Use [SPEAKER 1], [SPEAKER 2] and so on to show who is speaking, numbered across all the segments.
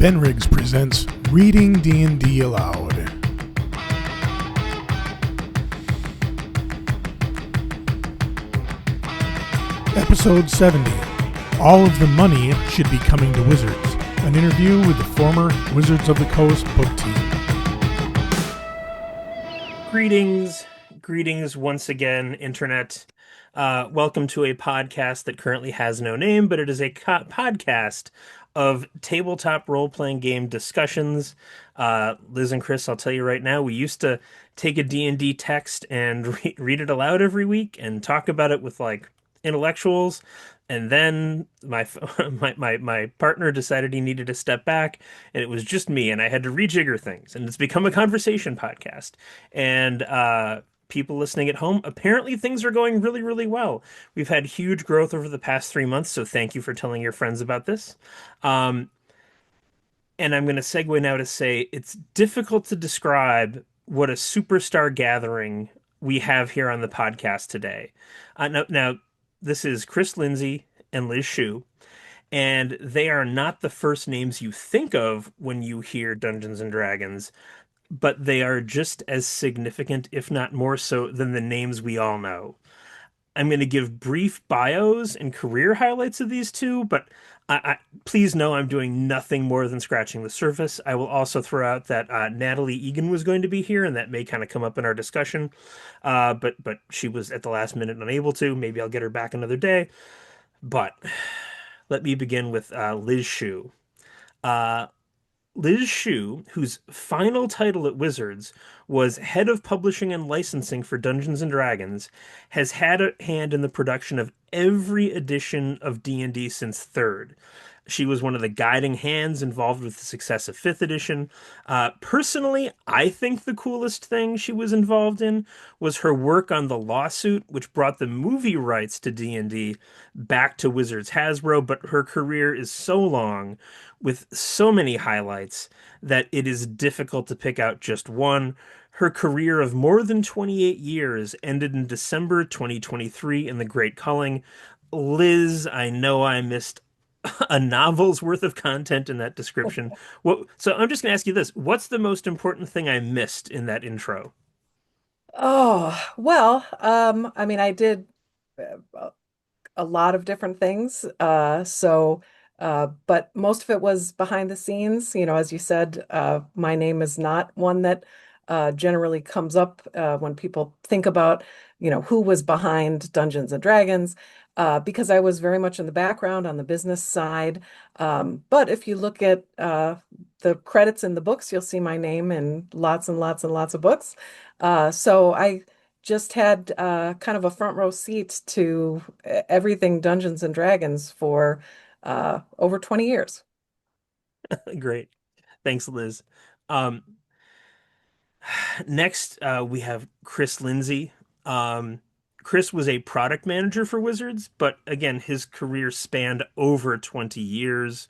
[SPEAKER 1] Ben Riggs presents Reading D&D Aloud. Episode 70. All of the money should be coming to Wizards. An interview with the former Wizards of the Coast book team.
[SPEAKER 2] Greetings once again, Internet. Welcome to a podcast that currently has no name, but it is a podcast of tabletop role-playing game discussions. Liz and Chris, I'll tell you right now, we used to take a D&D text and read it aloud every week and talk about it with like intellectuals. And then my my partner decided he needed to step back, and it was just me, and I had to rejigger things, and it's become a conversation podcast. And people listening at home, apparently things are going really, really well. We've had huge growth over the past 3 months, so thank you for telling your friends about this. Um, and I'm going to segue now to say it's difficult to describe what a superstar gathering we have here on the podcast today. Now, this is Chris Lindsay and Liz Schuh, and they are not the first names you think of when you hear Dungeons and Dragons, but they are just as significant, if not more so, than the names we all know. I'm going to give brief bios and career highlights of these two, but please know I'm doing nothing more than scratching the surface. I will also throw out that Natalie Egan was going to be here, and that may kind of come up in our discussion. But she was at the last minute unable to. Maybe I'll get her back another day. But let me begin with Liz Schuh. Uh, Liz Schuh, whose final title at Wizards was Head of Publishing and Licensing for Dungeons and Dragons, has had a hand in the production of every edition of D&D since third. She was one of the guiding hands involved with the success of fifth edition. Personally, I think the coolest thing she was involved in was her work on the lawsuit, which brought the movie rights to D&D back to Wizards Hasbro, but her career is so long with so many highlights that it is difficult to pick out just one. Her career of more than 28 years ended in December 2023 in the Great Culling. Liz, I know I missed a novel's worth of content in that description. So I'm just going to ask you this. What's the most important thing I missed in that intro?
[SPEAKER 3] Oh, well, I mean, I did a lot of different things. But most of it was behind the scenes. As you said, my name is not one that generally comes up when people think about, who was behind Dungeons and Dragons, because I was very much in the background on the business side. But if you look at the credits in the books, you'll see my name in lots and lots and lots of books. So I just had kind of a front row seat to everything Dungeons and Dragons for over 20 years.
[SPEAKER 2] Great. Thanks, Liz. Um, Next, we have Chris Lindsay. Um, Chris was a product manager for Wizards, but again, his career spanned over 20 years.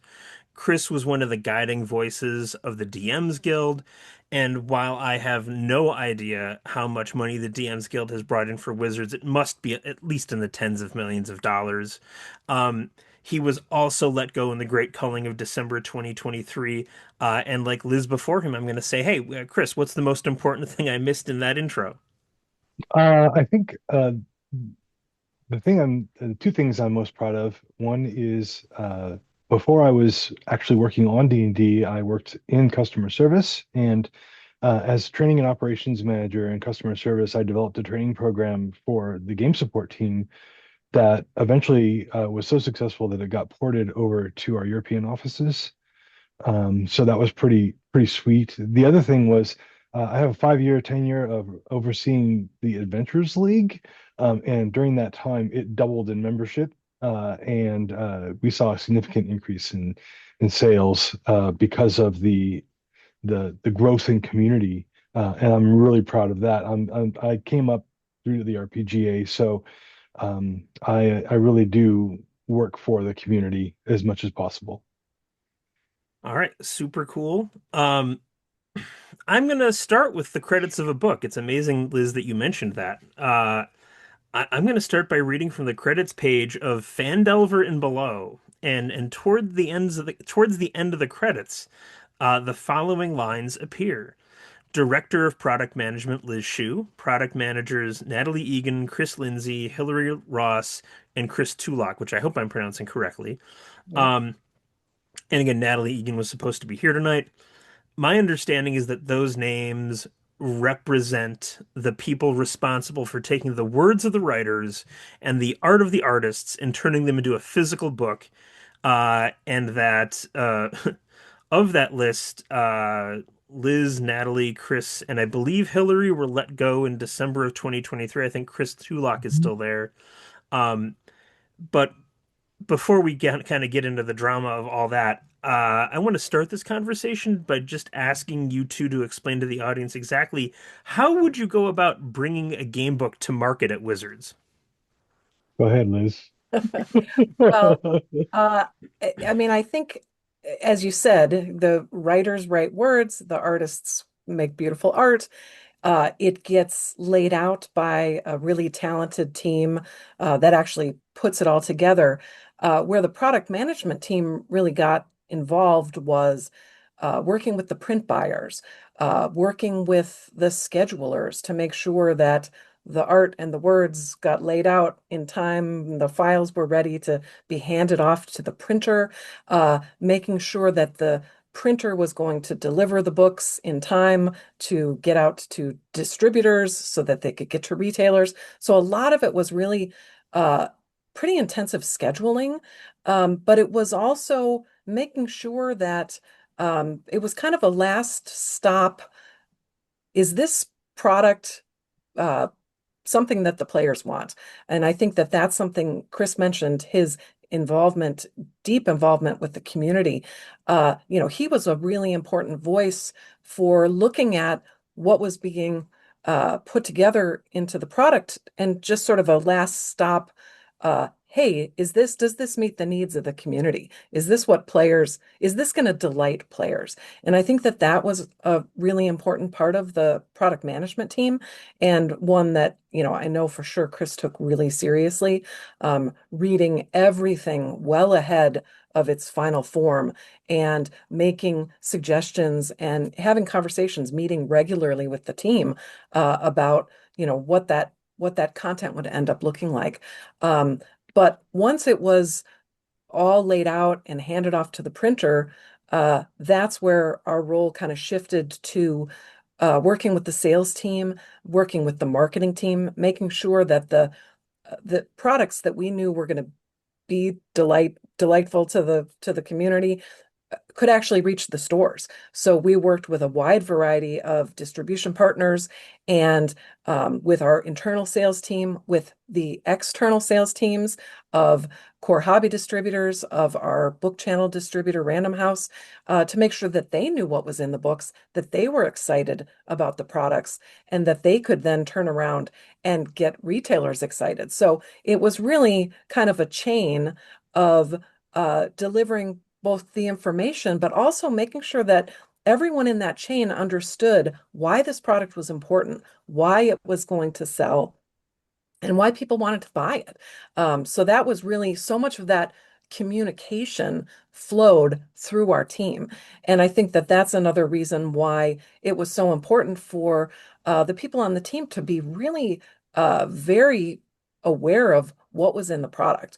[SPEAKER 2] Chris was one of the guiding voices of the DMs Guild, and while I have no idea how much money the DMs Guild has brought in for Wizards, it must be at least in the tens of millions of dollars. Um, he was also let go in the Great Culling of December 2023. And like Liz before him, I'm going to say, hey, Chris, what's the most important thing I missed in that intro?
[SPEAKER 4] I think the two things I'm most proud of. One is before I was actually working on D&D, I worked in customer service, and as training and operations manager in customer service, I developed a training program for the game support team that eventually was so successful that it got ported over to our European offices. So that was pretty sweet. The other thing was I have a 5-year tenure of overseeing the Adventurers League, and during that time it doubled in membership, and we saw a significant increase in sales because of the growth in community, and I'm really proud of that. I came up through the RPGA, so I really do work for the community as much as possible.
[SPEAKER 2] All right, super cool. I'm going to start with the credits of a book. It's amazing, Liz, that you mentioned that. I'm going to start by reading from the credits page of Fandelver and Below, and towards the end of the credits, the following lines appear. Director of Product Management Liz Schuh, product managers Natalie Egan, Chris Lindsay, Hillary Ross, and Chris Tulloch, which I hope I'm pronouncing correctly.
[SPEAKER 3] Yeah.
[SPEAKER 2] Um, and again, Natalie Egan was supposed to be here tonight. My understanding is that those names represent the people responsible for taking the words of the writers and the art of the artists and turning them into a physical book. And that of that list, Liz, Natalie, Chris, and I believe Hillary were let go in December of 2023. I think Chris Tulloch is still there. Um, but before we kind of get into the drama of all that, I want to start this conversation by just asking you two to explain to the audience exactly how would you go about bringing a game book to market at Wizards?
[SPEAKER 4] Go ahead, Liz.
[SPEAKER 3] Well, uh, I mean, I think, as you said, the writers write words, the artists make beautiful art. It gets laid out by a really talented team that actually puts it all together. Where the product management team really got involved was working with the print buyers, working with the schedulers to make sure that the art and the words got laid out in time, the files were ready to be handed off to the printer, making sure that the printer was going to deliver the books in time to get out to distributors so that they could get to retailers. So a lot of it was really uh, pretty intensive scheduling, but it was also making sure that it was kind of a last stop. Is this product uh, something that the players want? And I think that that's something Chris mentioned, his involvement, deep involvement with the community. He was a really important voice for looking at what was being put together into the product and just sort of a last stop. Hey, does this meet the needs of the community? Is this going to delight players? And I think that that was a really important part of the product management team, and one that, I know for sure Chris took really seriously, reading everything well ahead of its final form and making suggestions and having conversations, meeting regularly with the team about, what that content would end up looking like. But once it was all laid out and handed off to the printer, that's where our role kind of shifted to working with the sales team, working with the marketing team, making sure that the products that we knew were going to be delightful to the community could actually reach the stores. So we worked with a wide variety of distribution partners and with our internal sales team, with the external sales teams of core hobby distributors, of our book channel distributor, Random House, to make sure that they knew what was in the books, that they were excited about the products, and that they could then turn around and get retailers excited. So it was really kind of a chain of delivering both the information, but also making sure that everyone in that chain understood why this product was important, why it was going to sell, and why people wanted to buy it. So that was really so much of that communication flowed through our team. And I think that that's another reason why it was so important for the people on the team to be really very aware of what was in the product.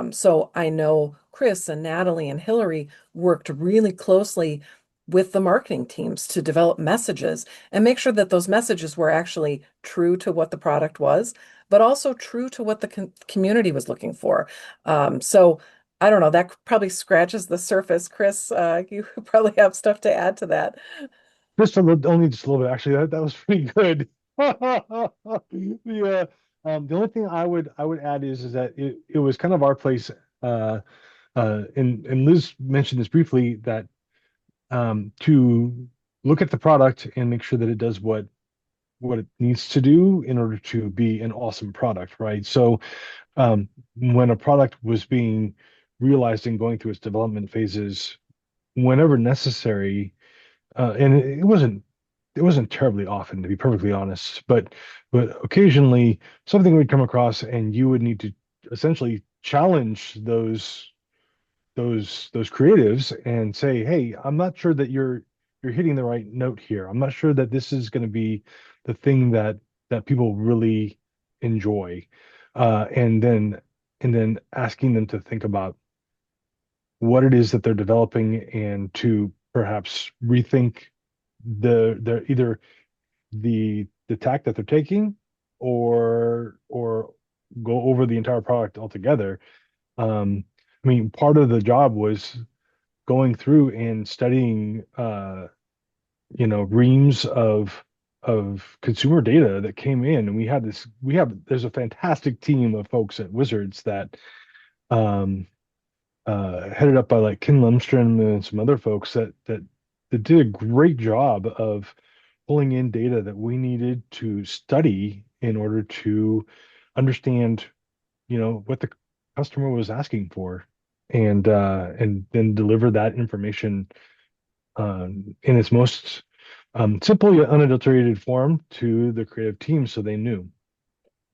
[SPEAKER 3] So I know Chris and Natalie and Hillary worked really closely with the marketing teams to develop messages and make sure that those messages were actually true to what the product was, but also true to what the community was looking for. So I don't know, that probably scratches the surface. Chris, you probably have stuff to add to that.
[SPEAKER 4] Only just a little bit. Actually, that was pretty good. The only thing I would add is that it was kind of our place. And Liz mentioned this briefly, that to look at the product and make sure that it does what it needs to do in order to be an awesome product, right? So when a product was being realized and going through its development phases, whenever necessary, and it wasn't terribly often, to be perfectly honest, but occasionally something would come across and you would need to essentially challenge those creatives and say, hey, I'm not sure that you're hitting the right note here. I'm not sure that this is going to be the thing that people really enjoy. And then asking them to think about what it is that they're developing and to perhaps rethink the either the tack that they're taking or go over the entire product altogether. I mean, part of the job was going through and studying reams of consumer data that came in, and there's a fantastic team of folks at Wizards that um headed up by like Ken Lemstrom and some other folks that did a great job of pulling in data that we needed to study in order to understand, what the customer was asking for, and then deliver that information in its most simple yet unadulterated form to the creative team so they knew.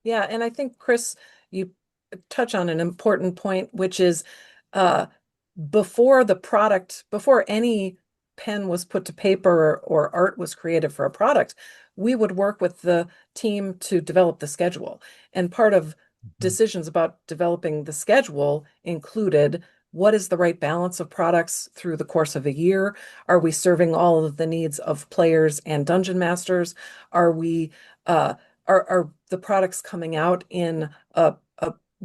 [SPEAKER 3] Yeah, and I think, Chris, you touch on an important point, which is uh, before any pen was put to paper or art was created for a product, we would work with the team to develop the schedule. And part of
[SPEAKER 4] Mhm.
[SPEAKER 3] decisions about developing the schedule included what is the right balance of products through the course of a year? Are we serving all of the needs of players and dungeon masters? Are we uh, are the products coming out in a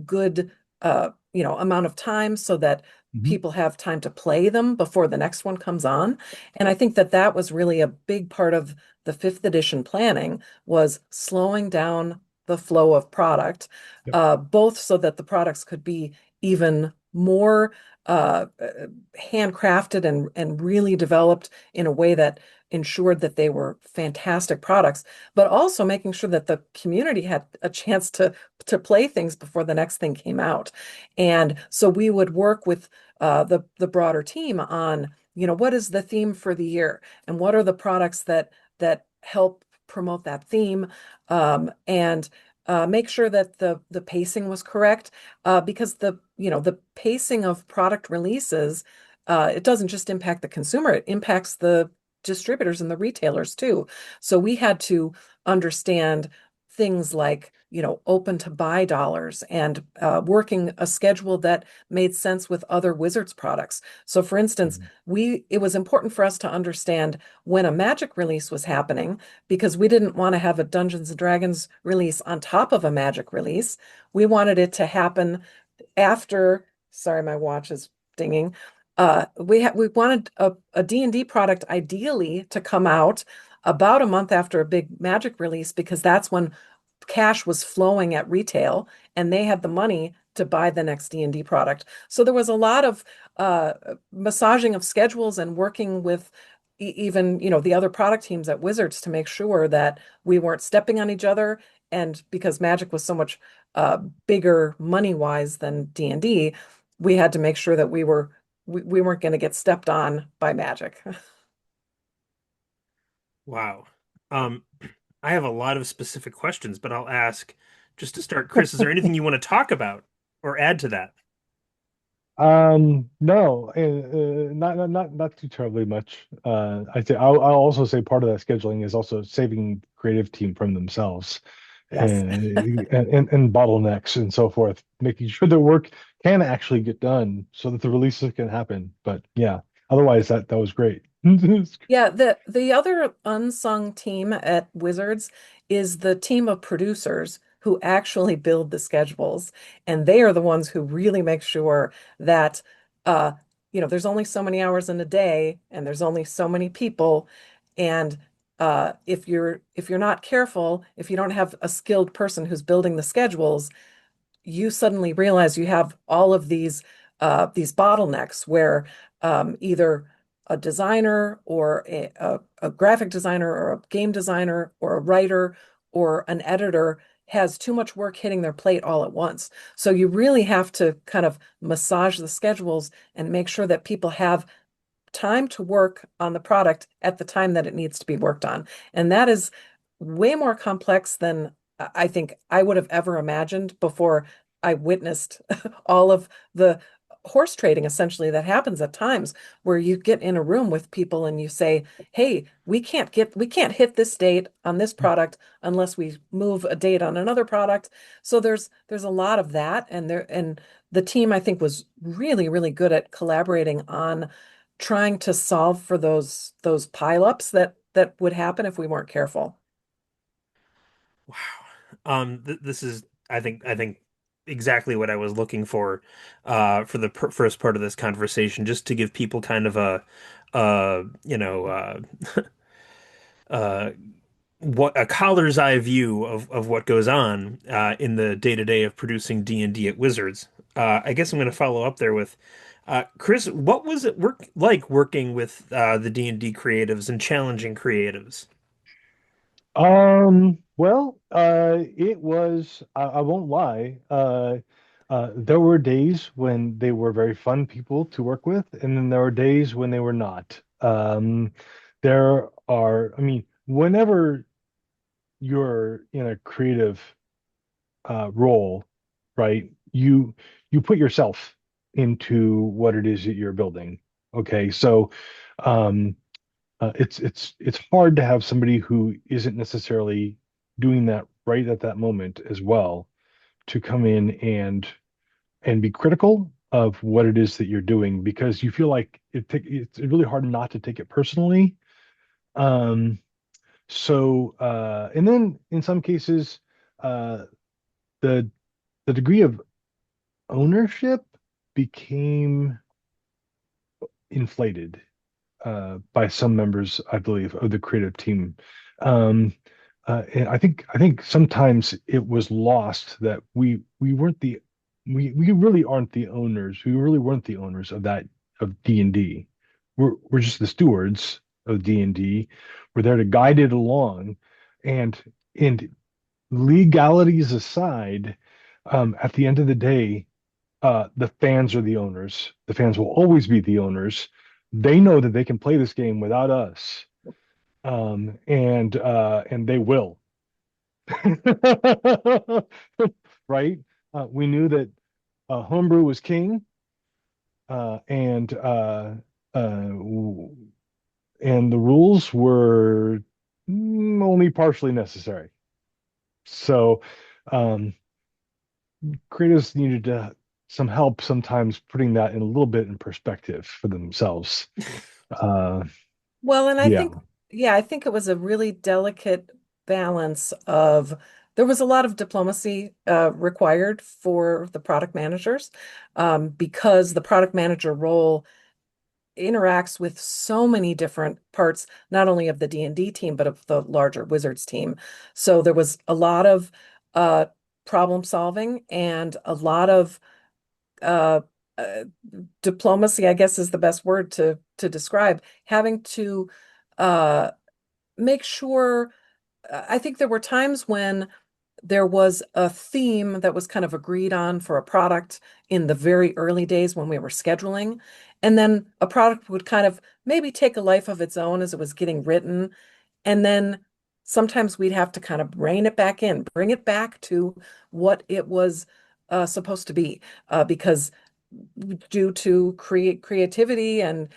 [SPEAKER 3] good amount of time so that
[SPEAKER 4] Mhm.
[SPEAKER 3] people have time to play them before the next one comes on? And I think that that was really a big part of the fifth edition planning, was slowing down the flow of product,
[SPEAKER 4] Yep.
[SPEAKER 3] both so that the products could be even more handcrafted and really developed in a way that ensured that they were fantastic products, but also making sure that the community had a chance to play things before the next thing came out. And so we would work with the broader team on, what is the theme for the year, and what are the products that help promote that theme, and make sure that the pacing was correct, because the pacing of product releases, it doesn't just impact the consumer, it impacts the distributors and the retailers too. So we had to understand things like, open to buy dollars, and working a schedule that made sense with other Wizards products. So for instance,
[SPEAKER 4] Mhm.
[SPEAKER 3] it was important for us to understand when a Magic release was happening, because we didn't want to have a Dungeons and Dragons release on top of a Magic release. We wanted it to happen after, sorry, my watch is dinging. We wanted a D&D product ideally to come out about a month after a big Magic release, because that's when cash was flowing at retail and they had the money to buy the next D&D product. So there was a lot of uh, massaging of schedules and working with even, the other product teams at Wizards to make sure that we weren't stepping on each other. And because Magic was so much bigger money wise than D&D, we had to make sure that we weren't going to get stepped on by Magic.
[SPEAKER 2] Wow. Um, I have a lot of specific questions, but I'll ask just to start. Chris, is there anything you want to talk about or add to that?
[SPEAKER 4] No, not too terribly much. I'll also say part of that scheduling is also saving creative team from themselves
[SPEAKER 3] Yes.
[SPEAKER 4] and bottlenecks and so forth, making sure the work can actually get done so that the releases can happen. But yeah, otherwise that was great.
[SPEAKER 3] Yeah, the other unsung team at Wizards is the team of producers who actually build the schedules, and they are the ones who really make sure that uh, there's only so many hours in a day, and there's only so many people, and if you're not careful, if you don't have a skilled person who's building the schedules, you suddenly realize you have all of these bottlenecks where either a designer or a graphic designer or a game designer or a writer or an editor has too much work hitting their plate all at once. So you really have to kind of massage the schedules and make sure that people have time to work on the product at the time that it needs to be worked on. And that is way more complex than I think I would have ever imagined before I witnessed all of the horse trading essentially that happens at times where you get in a room with people and you say, hey, we can't hit this date on this product unless we move a date on another product. So there's a lot of that, and the team I think was really, really good at collaborating on trying to solve for those pileups that would happen if we weren't careful.
[SPEAKER 2] Wow. This is, I think exactly what I was looking for the first part of this conversation, just to give people kind of uh, what a collar's eye view of what goes on in the day to day of producing D&D at Wizards. I guess I'm going to follow up there with Chris. What was it like working with the D&D creatives and challenging creatives?
[SPEAKER 4] Well, it was, I won't lie. There were days when they were very fun people to work with, and then there were days when they were not. I mean, whenever you're in a creative role, right, you put yourself into what it is that you're building. Okay, so um, it's hard to have somebody who isn't necessarily doing that right at that moment as well to come in and be critical of what it is that you're doing because you feel like it's really hard not to take it personally. Um, and then in some cases, uh, the the degree of ownership became inflated by some members, I believe, of the creative team. Um, and I think sometimes it was lost that we weren't we really aren't the owners. We really weren't the owners of that of D&D. We're just the stewards of D&D. We're there to guide it along, and and legalities aside, at the end of the day, the fans are the owners. The fans will always be the owners. They know that they can play this game without us, and they will. Right? We knew that homebrew was king, and and the rules were only partially necessary. So um, creators needed some help sometimes putting that in a little bit in perspective for themselves. Uh,
[SPEAKER 3] Well, and
[SPEAKER 4] yeah.
[SPEAKER 3] I think it was a really delicate balance of there was a lot of diplomacy required for the product managers because the product manager role interacts with so many different parts, not only of the D&D team, but of the larger Wizards team. So there was a lot of uh, problem solving and a lot of uh, uh, diplomacy, I guess is the best word to describe, having to uh, make sure. I think there were times when there was a theme that was kind of agreed on for a product in the very early days when we were scheduling. And then a product would kind of maybe take a life of its own as it was getting written. And then sometimes we'd have to kind of rein it back in, bring it back to what it was supposed to be, because due to creativity and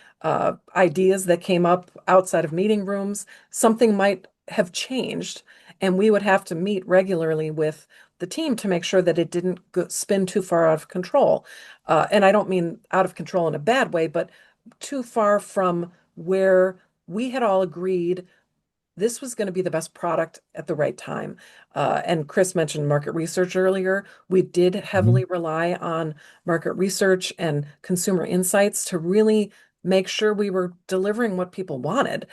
[SPEAKER 3] ideas that came up outside of meeting rooms, something might have changed, and we would have to meet regularly with the team to make sure that it didn't spin too far out of control. And I don't mean out of control in a bad way, but too far from where we had all agreed this was going to be the best product at the right time. And Chris mentioned market research earlier. We did
[SPEAKER 4] Mhm.
[SPEAKER 3] heavily rely on market research and consumer insights to really make sure we were delivering what people wanted.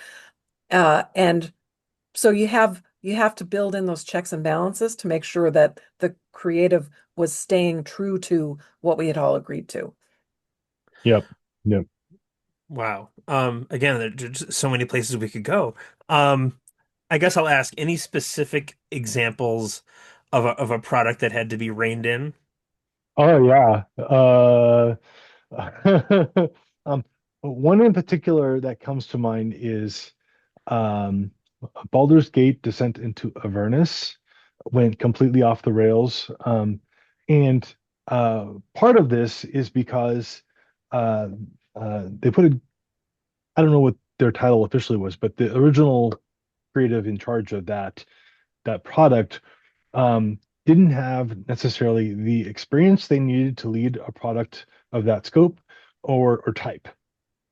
[SPEAKER 3] And so you have to build in those checks and balances to make sure that the creative was staying true to what we had all agreed to.
[SPEAKER 4] Yep. Yep.
[SPEAKER 2] Wow. Again, there's so many places we could go. Um, I guess I'll ask any specific examples of a product that had to be reined in.
[SPEAKER 4] Oh yeah. Um, one in particular that comes to mind is um, Baldur's Gate Descent into Avernus went completely off the rails. And Part of this is because uh, they put a, I don't know what their title officially was, but the original creative in charge of that product didn't have necessarily the experience they needed to lead a product of that scope or type.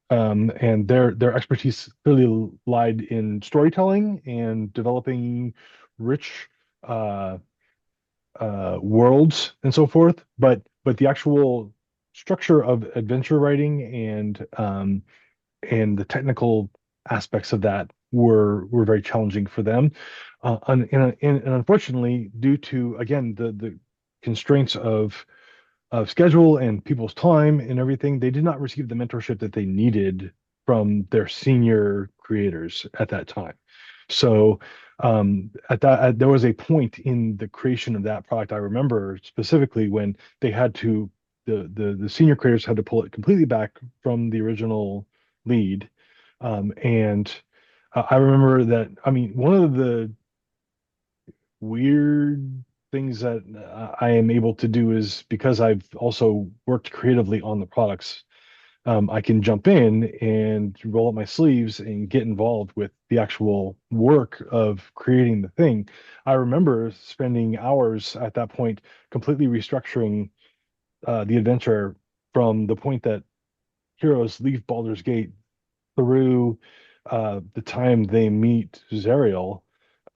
[SPEAKER 4] And their expertise clearly lied in storytelling and developing rich uh, worlds and so forth. But the actual structure of adventure writing and the technical aspects of that were very challenging for them. And unfortunately, due to again the constraints of schedule and people's time and everything, they did not receive the mentorship that they needed from their senior creators at that time. So there was a point in the creation of that product. I remember specifically when they had to the senior creators had to pull it completely back from the original lead. And I remember that, I mean, one of the weird things that I am able to do is because I've also worked creatively on the products, I can jump in and roll up my sleeves and get involved with the actual work of creating the thing. I remember spending hours at that point completely restructuring the adventure from the point that heroes leave Baldur's Gate through the time they meet Zariel,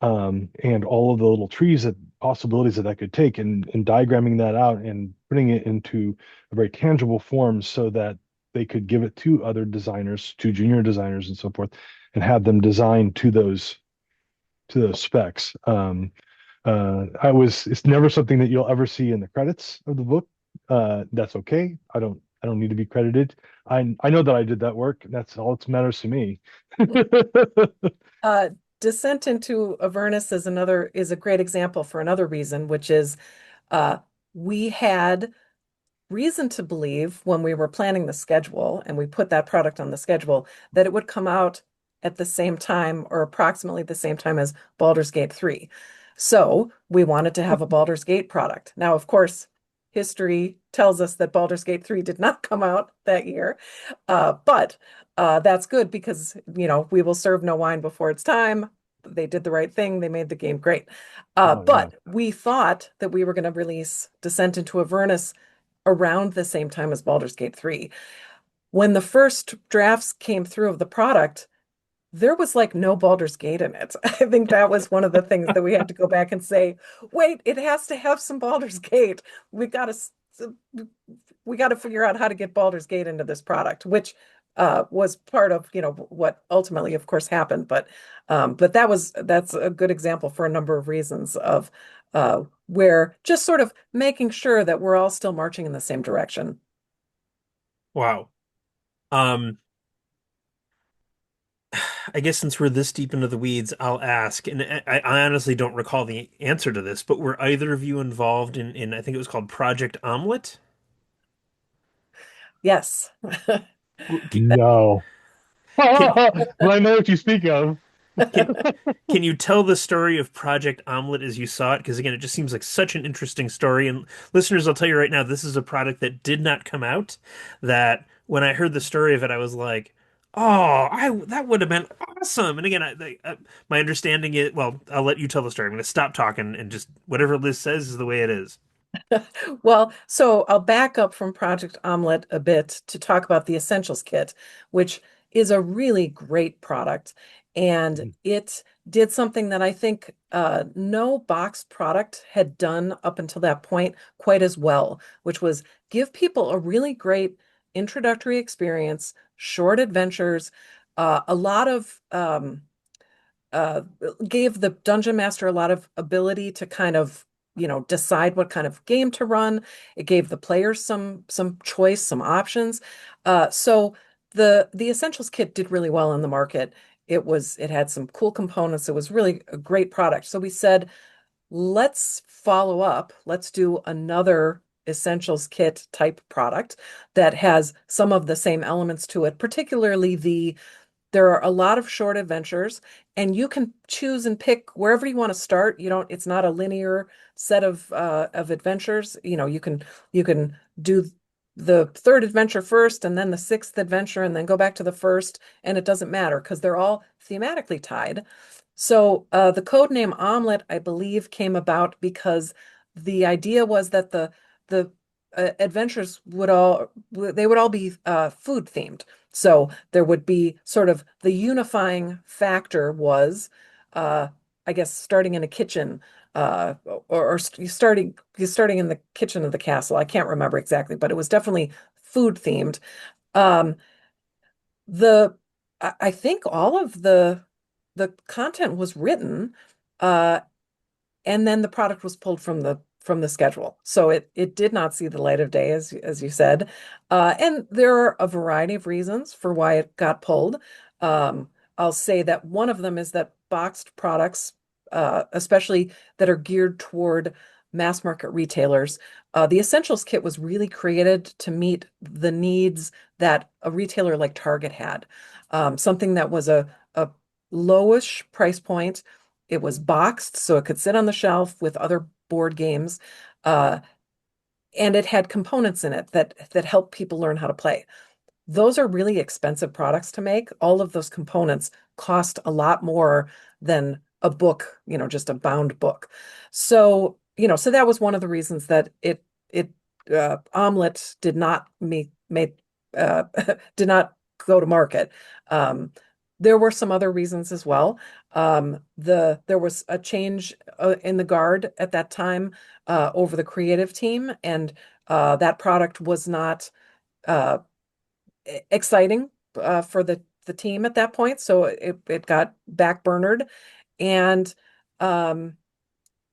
[SPEAKER 4] and all of the little trees that possibilities that could take, and diagramming that out and putting it into a very tangible form so that they could give it to other designers, to junior designers and so forth, and have them design to those specs. It's never something that you'll ever see in the credits of the book. That's okay. I don't need to be credited. I know that I did that work. That's all that matters to me.
[SPEAKER 3] Uh, Descent into Avernus is a great example for another reason, which is uh, we had reason to believe when we were planning the schedule and we put that product on the schedule that it would come out at the same time or approximately the same time as Baldur's Gate 3. So we wanted to have a Baldur's Gate product. Now, of course, history tells us that Baldur's Gate 3 did not come out that year. But that's good because, we will serve no wine before it's time. They did the right thing. They made the game great.
[SPEAKER 4] Oh yeah.
[SPEAKER 3] But we thought that we were going to release Descent into Avernus around the same time as Baldur's Gate 3. When the first drafts came through of the product, there was like no Baldur's Gate in it. I think that was one of the things that we had to go back and say, wait, it has to have some Baldur's Gate. We got to figure out how to get Baldur's Gate into this product, which was part of, what ultimately, of course, happened. But that's a good example for a number of reasons of where just sort of making sure that we're all still marching in the same direction.
[SPEAKER 2] Wow. Um, I guess since we're this deep into the weeds, I'll ask, and I honestly don't recall the answer to this, but were either of you involved in I think it was called Project Omelet?
[SPEAKER 3] Yes.
[SPEAKER 4] No.
[SPEAKER 2] Can
[SPEAKER 4] Well, I know what you speak of.
[SPEAKER 2] can can you tell the story of Project Omelet as you saw it? Because again, it just seems like such an interesting story. And listeners, I'll tell you right now, this is a product that did not come out. That when I heard the story of it, I was like, "Oh, I that would have been awesome." And again, my understanding is, well, I'll let you tell the story. I'm going to stop talking and just whatever Liz says is the way it is.
[SPEAKER 3] Well, so I'll back up from Project Omelet a bit to talk about the Essentials Kit, which is a really great product. And
[SPEAKER 4] Mhm.
[SPEAKER 3] it did something that I think no box product had done up until that point quite as well, which was give people a really great introductory experience, short adventures, a lot of uh, gave the dungeon master a lot of ability to kind of, decide what kind of game to run. It gave the players some choice, some options. So the Essentials Kit did really well in the market. It had some cool components. It was really a great product. So we said, let's follow up. Let's do another Essentials Kit type product that has some of the same elements to it, particularly the There are a lot of short adventures, and you can choose and pick wherever you want to start. You don't, it's not a linear set of adventures. You can do the third adventure first and then the sixth adventure and then go back to the first, and it doesn't matter because they're all thematically tied. So the code name Omelet, I believe, came about because the idea was that the adventures would all be food themed. So there would be sort of the unifying factor was, uh, I guess, starting in a kitchen, or starting in the kitchen of the castle. I can't remember exactly, but it was definitely food themed. Um, the I think all of the content was written, uh, and then the product was pulled from the schedule. So it did not see the light of day, as you said. And there are a variety of reasons for why it got pulled. Um, I'll say that one of them is that boxed products, especially that are geared toward mass market retailers, the Essentials Kit was really created to meet the needs that a retailer like Target had. Something that was a lowish price point. It was boxed so it could sit on the shelf with other board games. Uh, and it had components in it that help people learn how to play. Those are really expensive products to make. All of those components cost a lot more than a book, just a bound book. So that was one of the reasons that it Omelet did not uh, did not go to market. Um, there were some other reasons as well. There was a change in the guard at that time over the creative team, and that product was not uh, exciting for the team at that point. So it got backburnered, and um,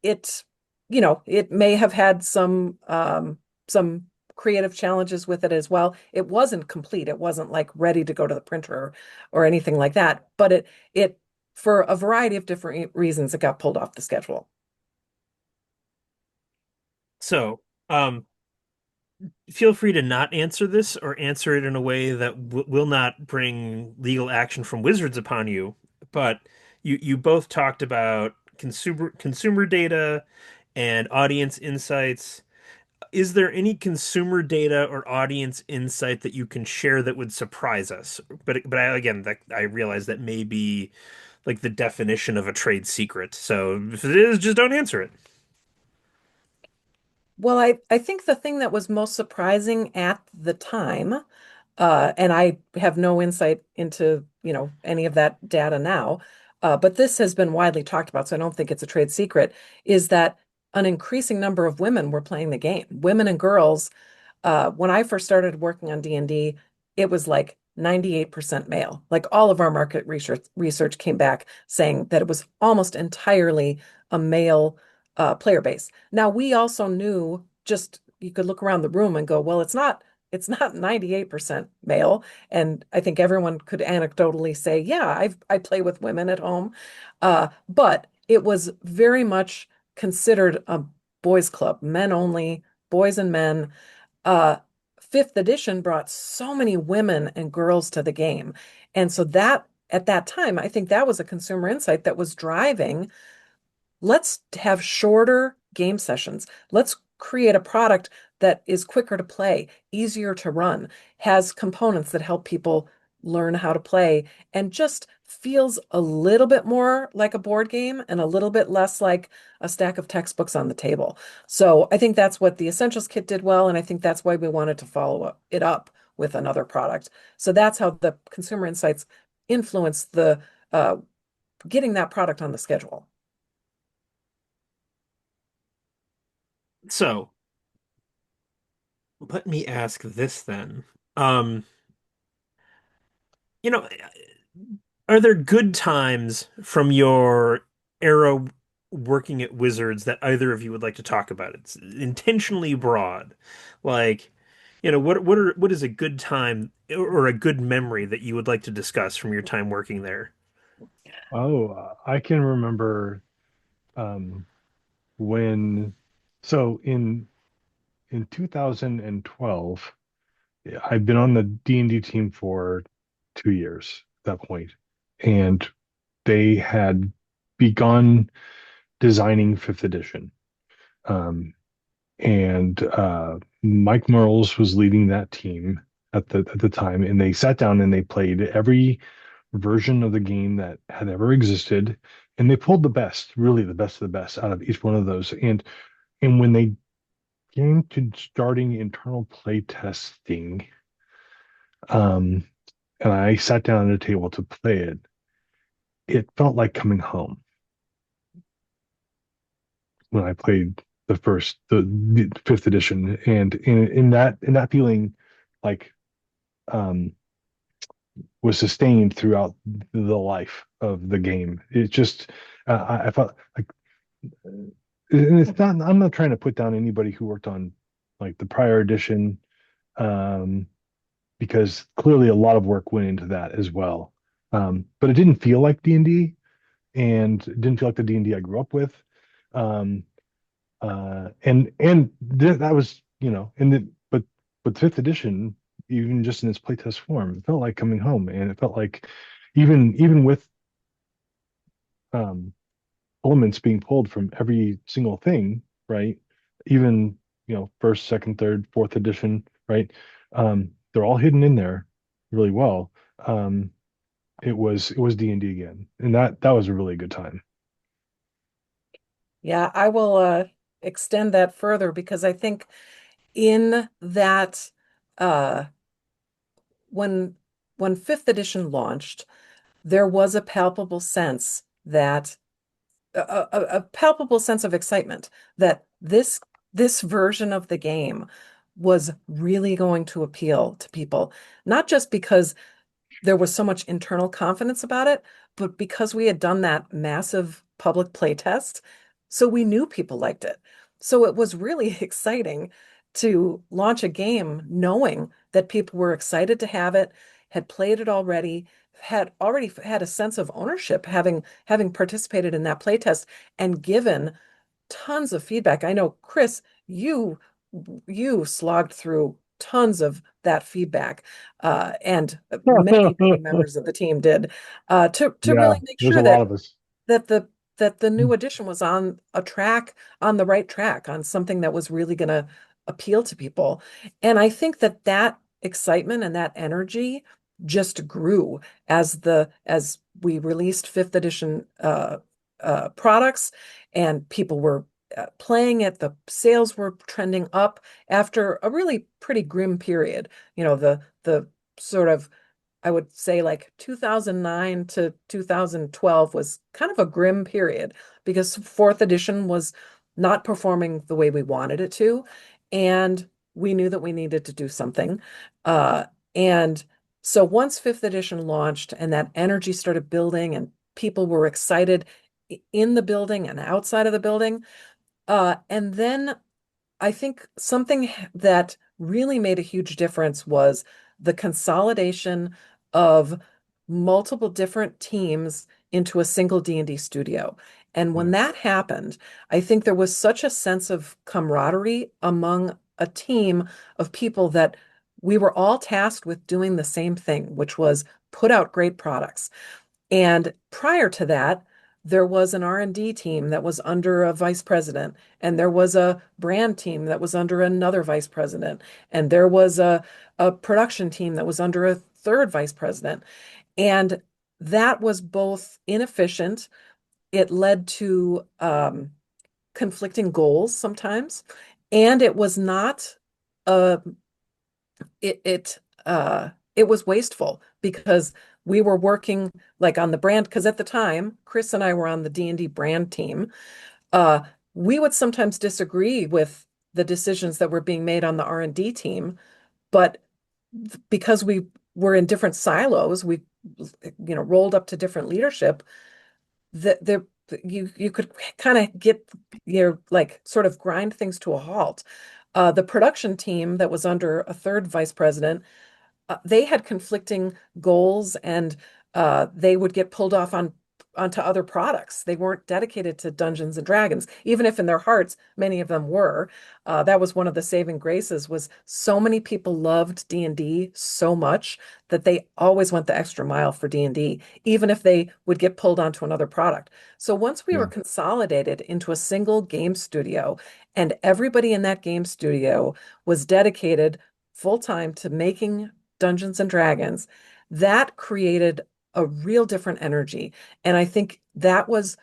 [SPEAKER 3] it it may have had some creative challenges with it as well. It wasn't complete. It wasn't like ready to go to the printer or anything like that. But it for a variety of different reasons it got pulled off the schedule.
[SPEAKER 2] So, feel free to not answer this or answer it in a way that will not bring legal action from Wizards upon you. But you both talked about consumer data and audience insights. Is there any consumer data or audience insight that you can share that would surprise us? But again, I realize that may be like the definition of a trade secret. So if it is, just don't answer it.
[SPEAKER 3] Well, I think the thing that was most surprising at the time, and I have no insight into, any of that data now, but this has been widely talked about, so I don't think it's a trade secret, is that an increasing number of women were playing the game. Women and girls, when I first started working on D&D, it was like 98% male. Like all of our market research came back saying that it was almost entirely a male player base. Now we also knew, just you could look around the room and go, well, it's not 98% male. And I think everyone could anecdotally say, yeah, I play with women at home. But it was very much considered a boys club, men only, boys and men. uh, Fifth edition brought so many women and girls to the game. And so that at that time, I think that was a consumer insight that was driving, let's have shorter game sessions. Let's create a product that is quicker to play, easier to run, has components that help people learn how to play, and just feels a little bit more like a board game and a little bit less like a stack of textbooks on the table. So I think that's what the Essentials Kit did well, and I think that's why we wanted to follow it up with another product. So that's how the consumer insights influenced the getting that product on the schedule.
[SPEAKER 2] So let me ask this then. Um, you know, are there good times from your era working at Wizards that either of you would like to talk about? It's intentionally broad. Like, what is a good time or a good memory that you would like to discuss from your time working there?
[SPEAKER 4] Oh, I can remember um, when, so in 2012, I've been on the D&D team for 2 years. that point, and they had begun designing fifth edition. Um, and Mike Merles was leading that team at the time, and they sat down and they played every version of the game that had ever existed, and they pulled the best, really the best of the best out of each one of those. And when they came to starting internal play testing, um, and I sat down at a table to play it, it felt like coming home when I played the fifth edition, and in that feeling, like um, was sustained throughout the life of the game. It just I felt like, and it's not. I'm not trying to put down anybody who worked on like the prior edition, um, because clearly a lot of work went into that as well. But it didn't feel like D&D, and it didn't feel like the D&D I grew up with. Um, that was, and but fifth edition, even just in its playtest form, it felt like coming home, and it felt like even with um elements being pulled from every single thing, right? Even, first, second, third, fourth edition, right? They're all hidden in there really well. It was D&D again, and that was a really good time.
[SPEAKER 3] Yeah, I will extend that further because I think in that uh, when fifth edition launched, there was a palpable sense that a palpable sense of excitement that this version of the game was really going to appeal to people, not just because there was so much internal confidence about it, but because we had done that massive public play test, so we knew people liked it. So it was really exciting to launch a game knowing that people were excited to have it, had played it already, had already had a sense of ownership, having participated in that play test and given tons of feedback. I know, Chris, you slogged through tons of that feedback, and many members of the team did, to
[SPEAKER 4] Yeah,
[SPEAKER 3] really make
[SPEAKER 4] there's a
[SPEAKER 3] sure
[SPEAKER 4] lot of us.
[SPEAKER 3] that the new edition was on the right track, on something that was really going to appeal to people. And I think that excitement and that energy just grew as we released fifth edition products, and people were playing it. The sales were trending up after a really pretty grim period. The sort of, I would say, like 2009 to 2012 was kind of a grim period because fourth edition was not performing the way we wanted it to. And we knew that we needed to do something. And so once fifth edition launched and that energy started building and people were excited in the building and outside of the building, and then I think something that really made a huge difference was the consolidation of multiple different teams into a single D&D studio. And when
[SPEAKER 4] Yes.
[SPEAKER 3] that happened, I think there was such a sense of camaraderie among a team of people that we were all tasked with doing the same thing, which was put out great products. And prior to that, there was an R&D team that was under a vice president, and there was a brand team that was under another vice president, and there was a production team that was under a third vice president. And that was both inefficient. It led to conflicting goals sometimes, and it was not uh, it was wasteful because we were working like on the brand, because at the time Chris and I were on the D&D brand team. uh we would sometimes disagree with the decisions that were being made on the R&D team, but because we were in different silos, we rolled up to different leadership, that there you could kind of get your like sort of grind things to a halt. The production team that was under a third vice president, they had conflicting goals, and they would get pulled off on onto other products. They weren't dedicated to Dungeons and Dragons, even if in their hearts, many of them were. That was one of the saving graces was so many people loved D&D so much that they always went the extra mile for D&D, even if they would get pulled onto another product. So once we were
[SPEAKER 4] Yeah.
[SPEAKER 3] consolidated into a single game studio and everybody in that game studio was dedicated full time to making Dungeons and Dragons, that created a real different energy. And I think that was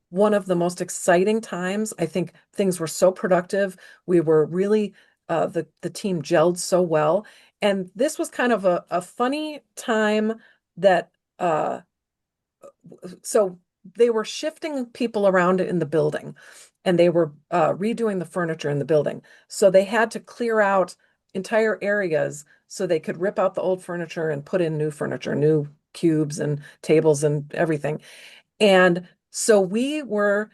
[SPEAKER 3] one of the most exciting times. I think things were so productive. We were really the team gelled so well. And this was kind of a funny time that so they were shifting people around in the building and they were redoing the furniture in the building. So they had to clear out entire areas so they could rip out the old furniture and put in new furniture, new cubes and tables and everything. And so we were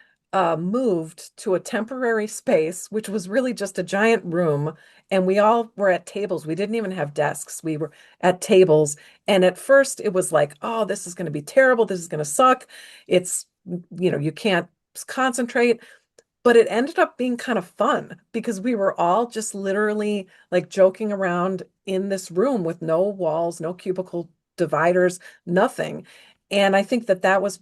[SPEAKER 3] moved to a temporary space, which was really just a giant room. And we all were at tables. We didn't even have desks. We were at tables. And at first it was like, oh, this is going to be terrible. This is going to suck. It's, you can't concentrate. But it ended up being kind of fun because we were all just literally like joking around in this room with no walls, no cubicle dividers, nothing. And I think that that was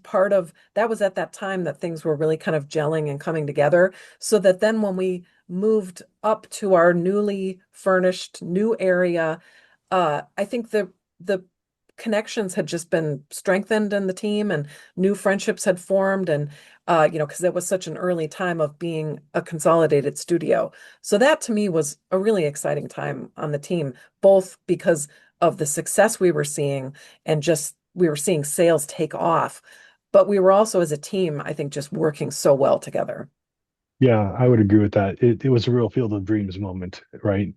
[SPEAKER 3] that was at that time that things were really kind of gelling and coming together. So that then when we moved up to our newly furnished new area, I think the connections had just been strengthened in the team and new friendships had formed. And because it was such an early time of being a consolidated studio. So that to me was a really exciting time on the team, both because of the success we were seeing and just we were seeing sales take off. But we were also as a team, I think, just working so well together.
[SPEAKER 4] Yeah, I would agree with that. It was a real field of dreams moment, right?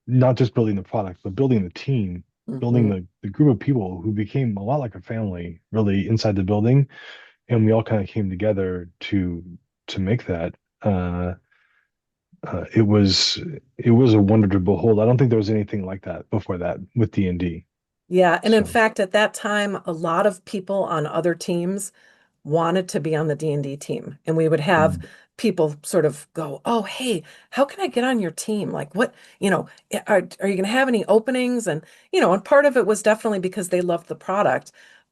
[SPEAKER 4] Not just building the product, but building the team, building
[SPEAKER 3] Mhm.
[SPEAKER 4] the group of people who became a lot like a family, really inside the building, and we all kind of came together to make that. Uh, it was it was a wonder to behold. I don't think there was anything like that before that with D&D.
[SPEAKER 3] Yeah, and in
[SPEAKER 4] So
[SPEAKER 3] fact, at that time, a lot of people on other teams wanted to be on the D&D team. And we would have
[SPEAKER 4] mm,
[SPEAKER 3] people sort of go, "Oh, hey, how can I get on your team? Like what, are you going to have any openings?" And, and part of it was definitely because they loved the product,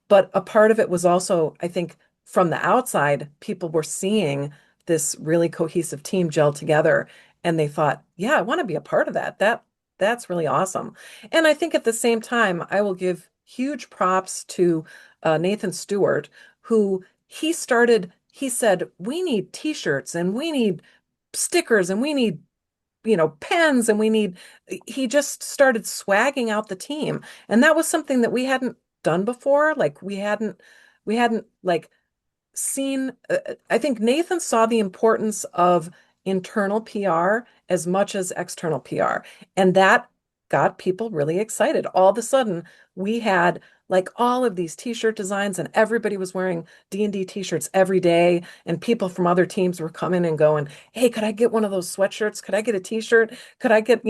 [SPEAKER 3] but a part of it was also, I think, from the outside, people were seeing this really cohesive team gel together and they thought, "Yeah, I want to be a part of that. That's really awesome." And I think at the same time, I will give huge props to Nathan Stewart, who he said, we need t-shirts and we need stickers and we need, pens and he just started swagging out the team. And that was something that we hadn't done before. Like we hadn't like seen, I think Nathan saw the importance of internal PR as much as external PR. And that got people really excited. All of a sudden, we had like all of these t-shirt designs and everybody was wearing D&D t-shirts every day. And people from other teams were coming and going, "Hey, could I get one of those sweatshirts? Could I get a t-shirt? Could I get,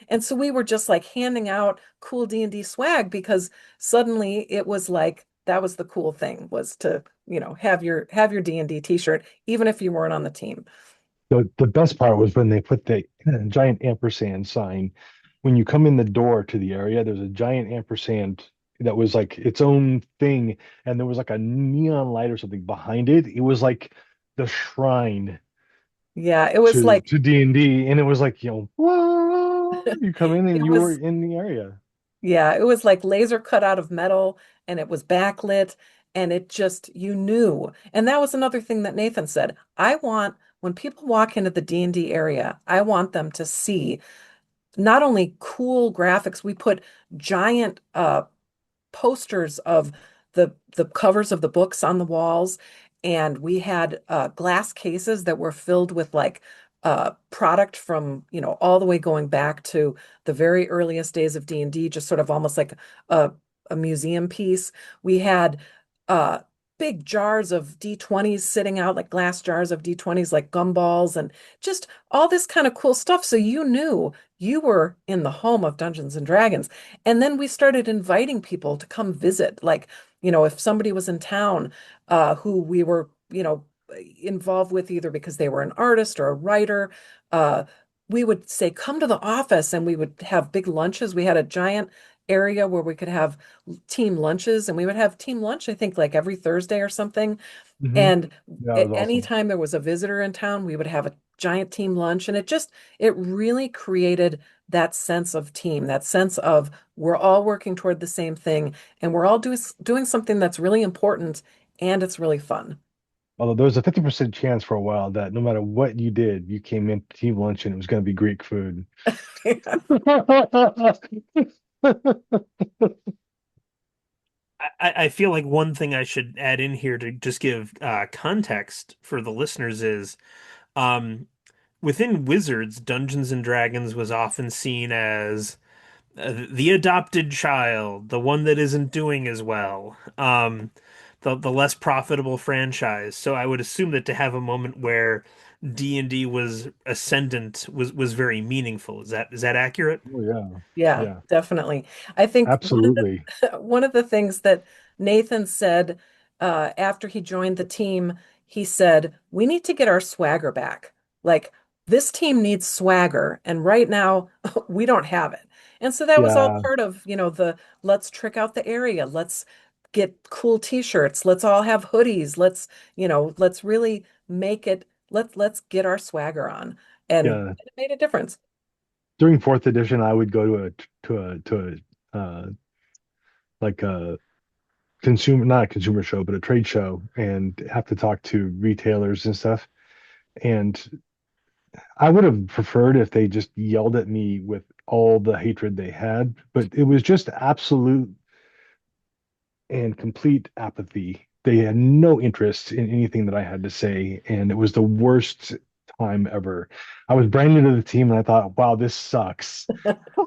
[SPEAKER 3] and so we were just like handing out cool D&D swag because suddenly it was like that was the cool thing was to have your D&D t-shirt even if you weren't on the team.
[SPEAKER 4] the best part was when they put the giant ampersand sign. When you come in the door to the area, there's a giant ampersand that was like its own thing, and there was like a neon light or something behind it. It was like the shrine
[SPEAKER 3] Yeah, it was like
[SPEAKER 4] to D&D, and it was like, whoa, you come in and
[SPEAKER 3] it
[SPEAKER 4] you were
[SPEAKER 3] was
[SPEAKER 4] in the area.
[SPEAKER 3] yeah, it was like laser cut out of metal and it was backlit and it just you knew. And that was another thing that Nathan said. I want when people walk into the D&D area, I want them to see not only cool graphics, we put giant posters of the covers of the books on the walls, and we had glass cases that were filled with like product from all the way going back to the very earliest days of D&D, just sort of almost like a, a museum piece. We had big jars of D20s sitting out, like glass jars of D20s, like gumballs, and just all this kind of cool stuff. So you knew you were in the home of Dungeons and Dragons. And then we started inviting people to come visit. Like, if somebody was in town, who we were, involved with either because they were an artist or a writer, uh, we would say, come to the office, and we would have big lunches. We had a giant area where we could have team lunches, and we would have team lunch, I think, like every Thursday or something.
[SPEAKER 4] Hmm.
[SPEAKER 3] And
[SPEAKER 4] Yeah, it was awesome.
[SPEAKER 3] anytime there was a visitor in town, we would have a giant team lunch. And it really created that sense of team, that sense of we're all working toward the same thing, and we're all doing something that's really important, and it's really fun.
[SPEAKER 4] Although there was a 50% chance for a while that no matter what you did, you came in team lunch and it was going to be Greek food.
[SPEAKER 2] I feel like one thing I should add in here to just give context for the listeners is um, within Wizards, Dungeons and Dragons was often seen as the adopted child, the one that isn't doing as well, the less profitable franchise. So I would assume that to have a moment where D&D was ascendant was very meaningful. Is that accurate?
[SPEAKER 4] Oh yeah.
[SPEAKER 3] Yeah,
[SPEAKER 4] Yeah,
[SPEAKER 3] definitely. I think
[SPEAKER 4] absolutely.
[SPEAKER 3] one of the things that Nathan said after he joined the team, he said, "We need to get our swagger back. Like, this team needs swagger, and right now we don't have it." And so that was all
[SPEAKER 4] Yeah,
[SPEAKER 3] part of, the let's trick out the area. Let's get cool t-shirts. Let's all have hoodies. Let's really make it, let's get our swagger on. And
[SPEAKER 4] yeah.
[SPEAKER 3] it made a difference.
[SPEAKER 4] During fourth edition, I would go to a like a consumer, not a consumer show, but a trade show, and have to talk to retailers and stuff. And I would have preferred if they just yelled at me with all the hatred they had, but it was just absolute and complete apathy. They had no interest in anything that I had to say, and it was the worst time ever. I was brand new to the team, and I thought, wow, this sucks.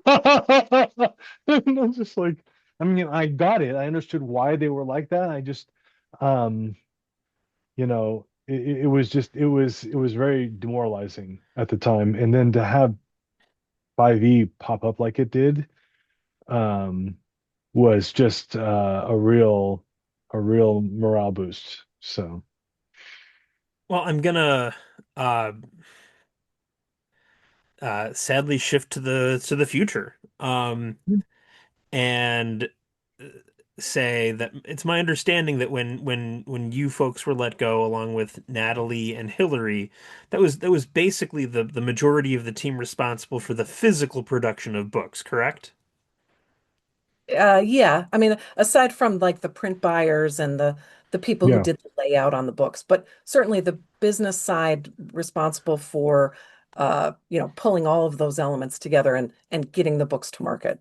[SPEAKER 4] And I'm just like, I mean, I got it. I understood why they were like that. I just, um, it was just, it was very demoralizing at the time. And then to have 5e pop up like it did, um, was just a real morale boost. So
[SPEAKER 2] Well, I'm gonna uh, sadly shift to the future. And uh, say that it's my understanding that when you folks were let go along with Natalie and Hillary, that was basically the majority of the team responsible for the physical production of books, correct?
[SPEAKER 3] Yeah, I mean, aside from like the print buyers and the people who
[SPEAKER 4] yeah,
[SPEAKER 3] did the layout on the books, but certainly the business side responsible for pulling all of those elements together and getting the books to market.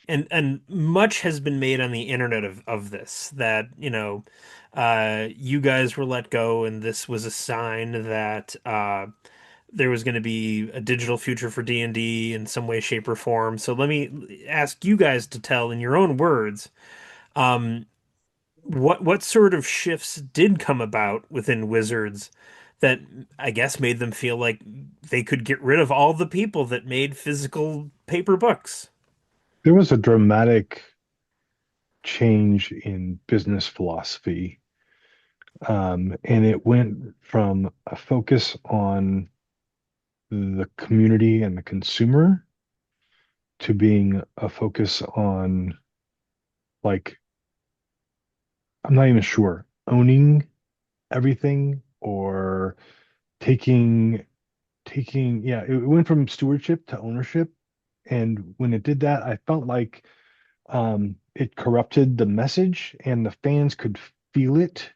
[SPEAKER 2] And much has been made on the internet of this that you guys were let go and this was a sign that there was going to be a digital future for D&D in some way, shape, or form. So let me ask you guys to tell in your own words, um, what sort of shifts did come about within Wizards that I guess made them feel like they could get rid of all the people that made physical paper books.
[SPEAKER 4] there was a dramatic change in business philosophy. And it went from a focus on the community and the consumer to being a focus on, like, I'm not even sure, owning everything or taking yeah, it went from stewardship to ownership. And when it did that, I felt like it corrupted the message and the fans could feel it.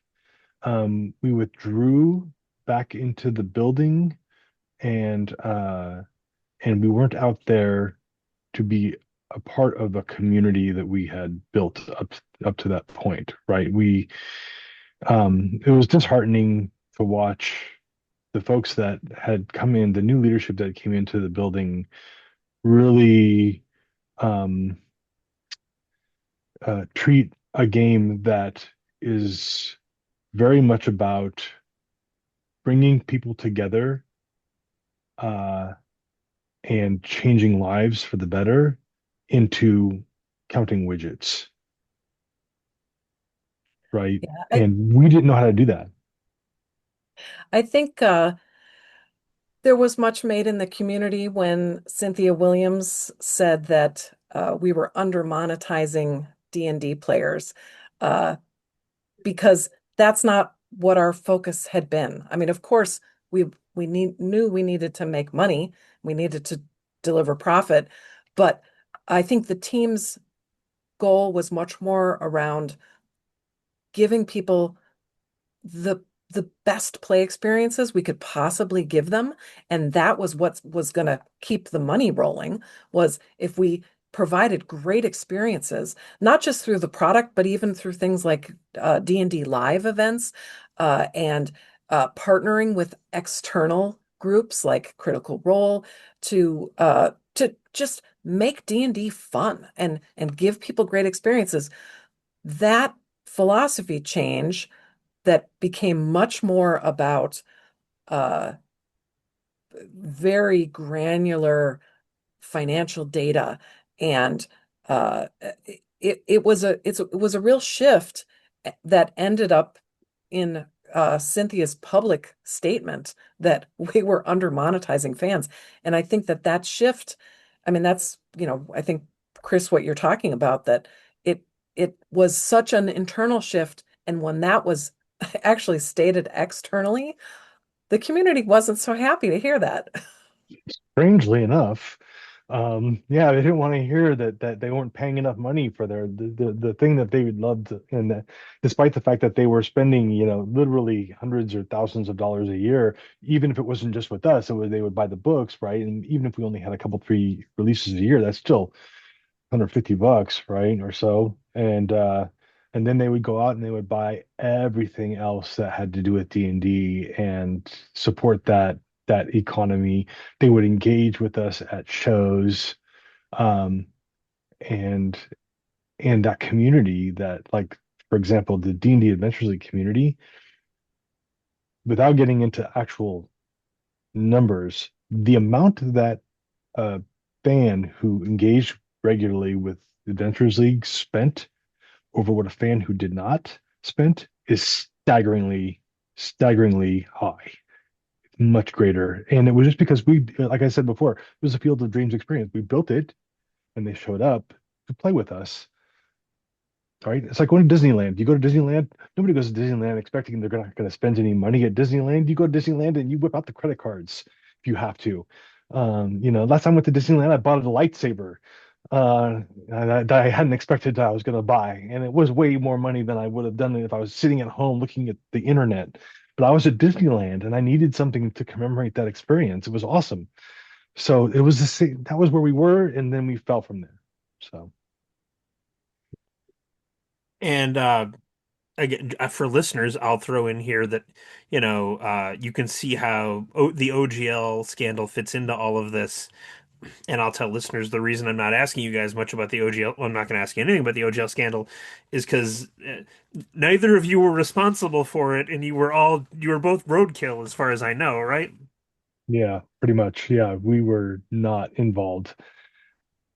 [SPEAKER 4] We withdrew back into the building, and we weren't out there to be a part of a community that we had built up to that point, right? It was disheartening to watch the folks that had come in, the new leadership that came into the building, really um treat a game that is very much about bringing people together uh, and changing lives for the better into counting widgets, right?
[SPEAKER 3] Yeah,
[SPEAKER 4] And we didn't know how to do that.
[SPEAKER 3] I think there was much made in the community when Cynthia Williams said that we were under monetizing D&D players, uh, because that's not what our focus had been. I mean, of course, knew we needed to make money, we needed to deliver profit, but I think the team's goal was much more around giving people the best play experiences we could possibly give them, and that was what was going to keep the money rolling, was if we provided great experiences, not just through the product but even through things like D&D live events, and partnering with external groups like Critical Role to just make D&D fun and give people great experiences. That philosophy change that became much more about uh, very granular financial data, and it was a real shift that ended up in Cynthia's public statement that we were under monetizing fans. And I think that that shift, I mean, that's, I think, Chris, what you're talking about, that it it was such an internal shift. And when that was actually stated externally, the community wasn't so happy to hear that.
[SPEAKER 4] Strangely enough, yeah, they didn't want to hear that they weren't paying enough money for the thing that they would love to, and that, despite the fact that they were spending, literally hundreds or thousands of dollars a year, even if it wasn't just with us, they would buy the books, right? And even if we only had a couple, three releases a year, that's still $150, right, or so. And then they would go out and they would buy everything else that had to do with D&D and support that economy. They would engage with us at shows, um, and that community that, like, for example, the D&D Adventures League community, without getting into actual numbers, the amount that a fan who engaged regularly with Adventures League spent over what a fan who did not spent is staggeringly high, much greater. And it was just because we, like I said before, it was a Field of Dreams experience. We built it and they showed up to play with us. Right? It's like going to Disneyland. You go to Disneyland, nobody goes to Disneyland expecting they're not going to spend any money at Disneyland. You go to Disneyland and you whip out the credit cards if you have to. Last time I went to Disneyland, I bought a lightsaber that I hadn't expected I was going to buy. And it was way more money than I would have done if I was sitting at home looking at the internet. But I was at Disneyland and I needed something to commemorate that experience. It was awesome. So it was the same, that was where we were, and then we fell from there. So
[SPEAKER 2] And again, for listeners, I'll throw in here that, you can see how the OGL scandal fits into all of this. And I'll tell listeners the reason I'm not asking you guys much about the OGL, well, I'm not going to ask you anything about the OGL scandal, is because neither of you were responsible for it, and you were both roadkill, as far as I know, right?
[SPEAKER 4] yeah, pretty much. Yeah, we were not involved,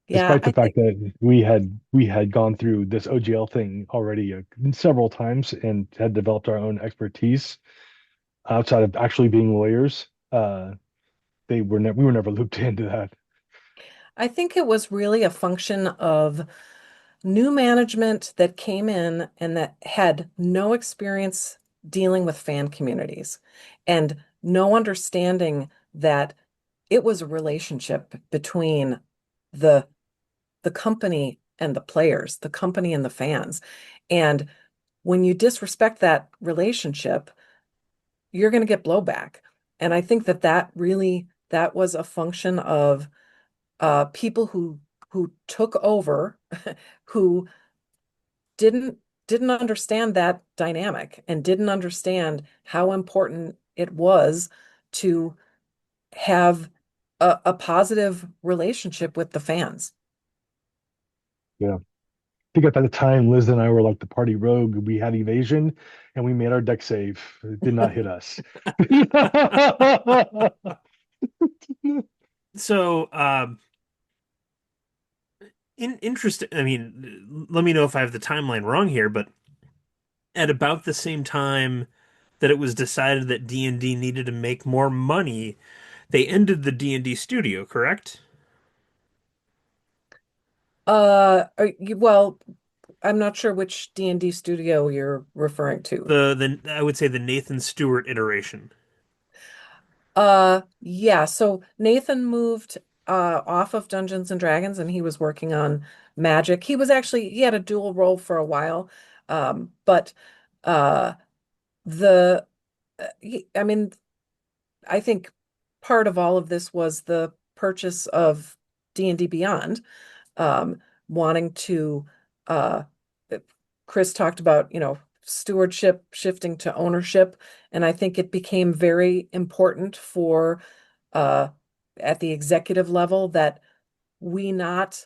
[SPEAKER 3] Yeah,
[SPEAKER 4] despite the fact that we had gone through this OGL thing already several times and had developed our own expertise outside of actually being lawyers. We were never looped into that.
[SPEAKER 3] I think it was really a function of new management that came in and that had no experience dealing with fan communities and no understanding that it was a relationship between the the company and the players, the company and the fans. And when you disrespect that relationship, you're going to get blowback. And I think that that was a function of people who took over, who didn't didn't understand that dynamic and didn't understand how important it was to have a positive relationship with the fans.
[SPEAKER 4] Yeah. think at the time, Liz and I were like the party rogue. We had evasion and we made our deck save. It did not hit us.
[SPEAKER 2] So, in interest, I mean, let me know if I have the timeline wrong here, but at about the same time that it was decided that D&D needed to make more money, they ended the D&D studio, correct?
[SPEAKER 3] Well, I'm not sure which D&D studio you're referring to.
[SPEAKER 2] The I would say the Nathan Stewart iteration.
[SPEAKER 3] Yeah, so Nathan moved off of Dungeons and Dragons and he was working on Magic. He had a dual role for a while. But uh the I mean, I think part of all of this was the purchase of D&D Beyond, um, wanting to uh Chris talked about, stewardship shifting to ownership, and I think it became very important for uh at the executive level that we not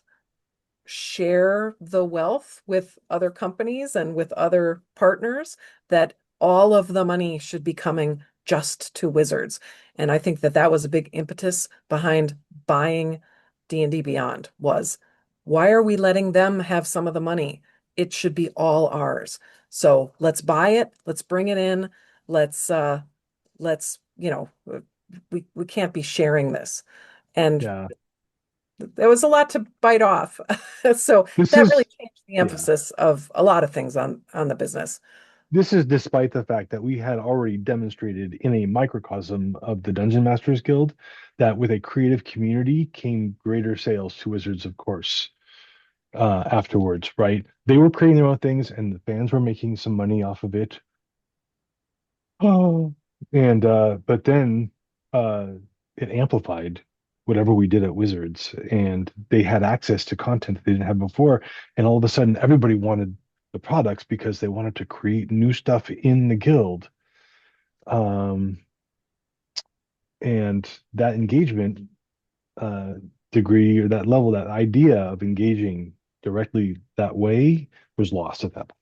[SPEAKER 3] share the wealth with other companies and with other partners, that all of the money should be coming just to Wizards. And I think that that was a big impetus behind buying D&D Beyond was, why are we letting them have some of the money? It should be all ours. So let's buy it, let's bring it in, let's let's, we can't be sharing this. And
[SPEAKER 4] Yeah.
[SPEAKER 3] there was a lot to bite off. So
[SPEAKER 4] This
[SPEAKER 3] that really
[SPEAKER 4] is,
[SPEAKER 3] changed the
[SPEAKER 4] yeah.
[SPEAKER 3] emphasis of a lot of things on the business.
[SPEAKER 4] This is despite the fact that we had already demonstrated in a microcosm of the Dungeon Masters Guild that with a creative community came greater sales to Wizards, of course, afterwards, right? They were creating their own things and the fans were making some money off of it. Oh, and but then uh it amplified whatever we did at Wizards, and they had access to content that they didn't have before, and all of a sudden everybody wanted the products because they wanted to create new stuff in the guild. Um, and that engagement uh degree or that level, that idea of engaging directly that way was lost at that point.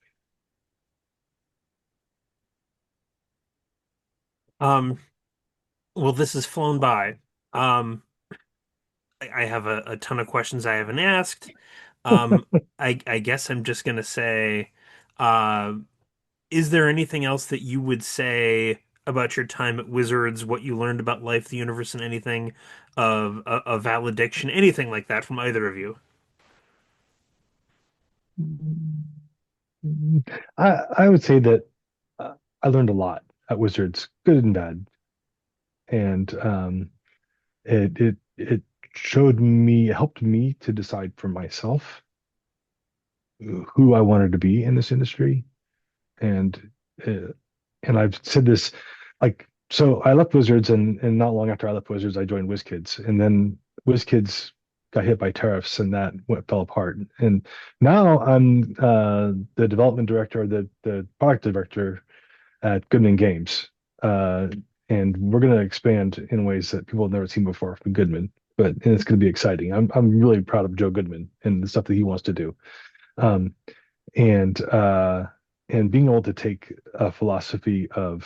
[SPEAKER 2] Um, well, this has flown by. Um, I have a ton of questions I haven't asked. Um, I guess I'm just gonna say, uh, is there anything else that you would say about your time at Wizards, what you learned about life, the universe, and anything of valediction, anything like that from either of you?
[SPEAKER 4] I would say that I learned a lot at Wizards, good and bad, and it showed me, it helped me to decide for myself who I wanted to be in this industry, and uh, and I've said this like so I left Wizards, and not long after I left Wizards, I joined WizKids, and then WizKids got hit by tariffs, and that fell apart. And now I'm the development director, the product director at Goodman Games. Uh, and we're going to expand in ways that people have never seen before from Goodman. And it's going to be exciting. I'm really proud of Joe Goodman and the stuff that he wants to do. Um, and and being able to take a philosophy of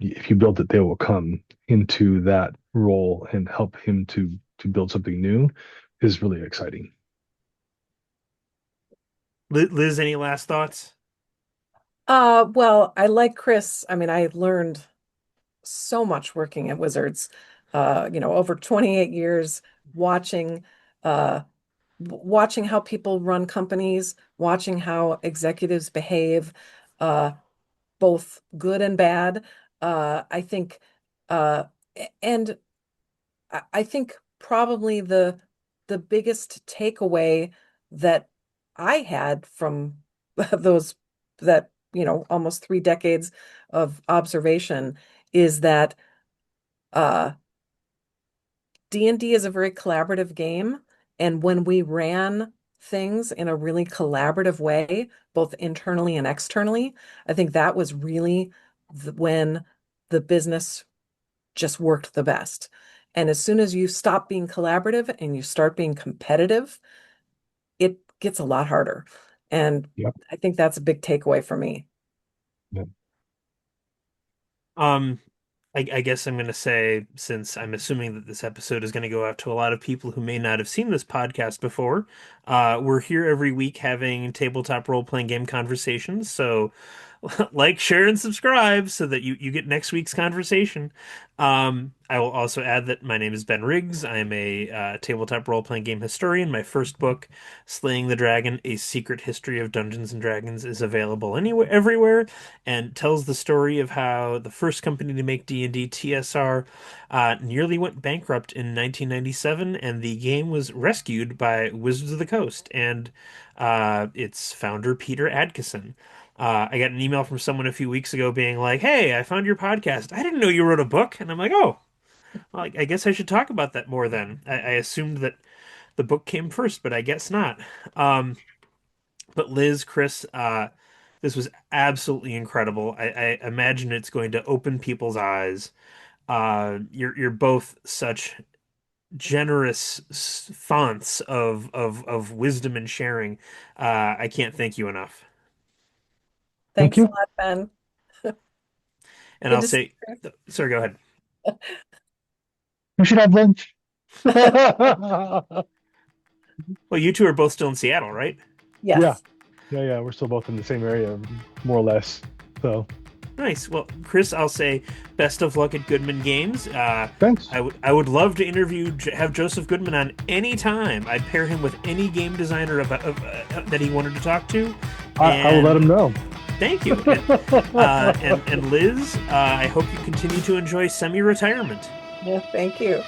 [SPEAKER 4] if you build it, they will come into that role and help him to build something new is really exciting.
[SPEAKER 2] Liz, any last thoughts?
[SPEAKER 3] Well, I like Chris. I mean, I learned so much working at Wizards. Over 28 years watching uh watching how people run companies, watching how executives behave, uh both good and bad. I think uh and I think probably the biggest takeaway that I had from those that almost 3 decades of observation is that uh, D&D is a very collaborative game, and when we ran things in a really collaborative way, both internally and externally, I think that was really when the business just worked the best. And as soon as you stop being collaborative and you start being competitive, it gets a lot harder. And
[SPEAKER 4] Yep.
[SPEAKER 3] I think that's a big takeaway for me.
[SPEAKER 4] Yep.
[SPEAKER 2] I guess I'm going to say, since I'm assuming that this episode is going to go out to a lot of people who may not have seen this podcast before, we're here every week having tabletop role-playing game conversations. So like, share, and subscribe so that you get next week's conversation. I will also add that my name is Ben Riggs. I am a tabletop role-playing game historian. My first book, Slaying the Dragon: A Secret History of Dungeons and Dragons, is available anywhere, everywhere, and tells the story of how the first company to make D&D, TSR, nearly went bankrupt in 1997, and the game was rescued by Wizards of the Coast and its founder, Peter Adkison. I got an email from someone a few weeks ago being like, "Hey, I found your podcast. I didn't know you wrote a book." And I'm like, "Oh, well, I guess I should talk about that more then." I assumed that the book came first, but I guess not. Um, but Liz, Chris, this was absolutely incredible. I imagine it's going to open people's eyes. You're both such generous fonts of wisdom and sharing. I can't thank you enough.
[SPEAKER 4] Thank
[SPEAKER 3] Thanks a
[SPEAKER 4] you.
[SPEAKER 3] lot, Ben.
[SPEAKER 2] And
[SPEAKER 3] Good
[SPEAKER 2] I'll
[SPEAKER 3] to see
[SPEAKER 2] say, sorry, go ahead.
[SPEAKER 4] We should have lunch.
[SPEAKER 2] Well, you two are both still in Seattle, right?
[SPEAKER 3] Yes.
[SPEAKER 4] Yeah. Yeah. We're still both in the same area, more or less. So
[SPEAKER 2] Nice. Well, Chris, I'll say best of luck at Goodman Games.
[SPEAKER 4] thanks.
[SPEAKER 2] I would love to have Joseph Goodman on any time. I'd pair him with any game designer that he wanted to talk to.
[SPEAKER 4] I will let him know.
[SPEAKER 2] Thank you. And Liz, I hope you continue to enjoy semi-retirement.
[SPEAKER 3] Yeah, thank you.